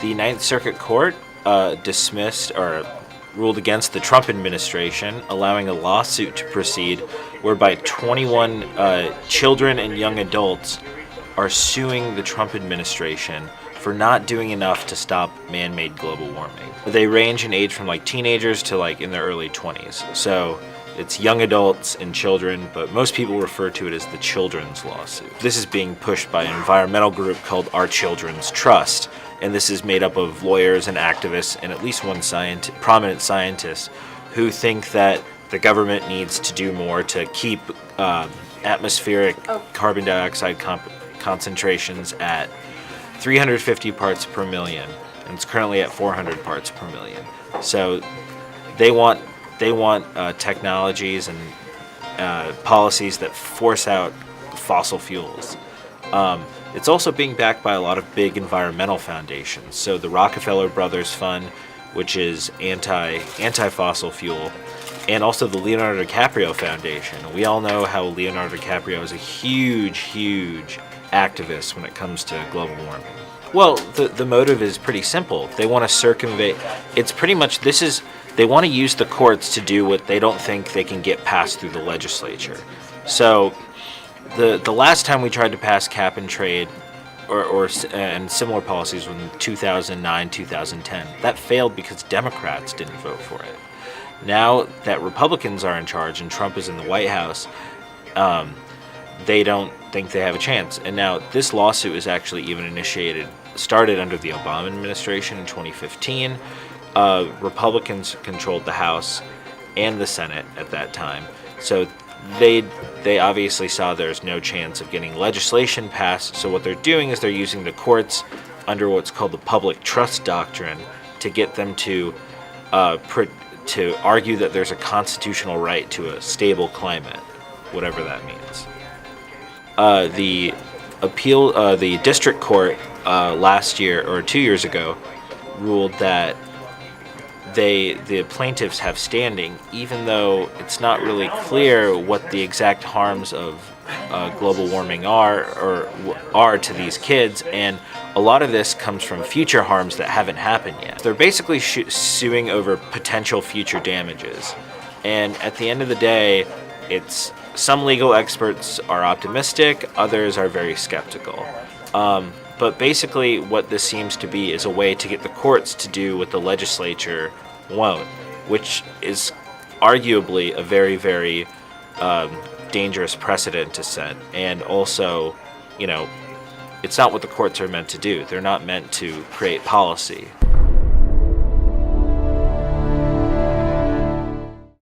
The Ninth Circuit Court dismissed or ruled against the Trump administration, allowing a lawsuit to proceed whereby 21 children and young adults are suing the Trump administration for not doing enough to stop man-made global warming. They range in age from like teenagers to like in their early 20s. So it's young adults and children, but most people refer to it as the children's lawsuit. This is being pushed by an environmental group called Our Children's Trust, and this is made up of lawyers and activists and at least one prominent scientist who think that the government needs to do more to keep atmospheric carbon dioxide concentrations at 350 parts per million, and it's currently at 400 parts per million. So they want technologies and policies that force out fossil fuels. It's also being backed by a lot of big environmental foundations. So the Rockefeller Brothers Fund, which is anti-fossil fuel, and also the Leonardo DiCaprio Foundation. We all know how Leonardo DiCaprio is a huge activist when it comes to global warming. Well, the motive is pretty simple. They want to circumvent. It's pretty much they want to use the courts to do what they don't think they can get passed through the legislature. So the last time we tried to pass cap and trade and similar policies was in 2009, 2010. That failed because Democrats didn't vote for it. Now that Republicans are in charge and Trump is in the White House, they don't think they have a chance. And now this lawsuit is actually even started under the Obama administration in 2015. Republicans controlled the House and the Senate at that time. So they obviously saw there's no chance of getting legislation passed. So what they're doing is they're using the courts under what's called the public trust doctrine to get them to argue that there's a constitutional right to a stable climate, whatever that means. The district court last year or 2 years ago ruled that the plaintiffs have standing, even though it's not really clear what the exact harms of global warming are to these kids, and a lot of this comes from future harms that haven't happened yet. They're basically suing over potential future damages, and at the end of the day, some legal experts are optimistic, others are very skeptical. But basically what this seems to be is a way to get the courts to do what the legislature won't, which is arguably a very dangerous precedent to set. And also, it's not what the courts are meant to do. They're not meant to create policy.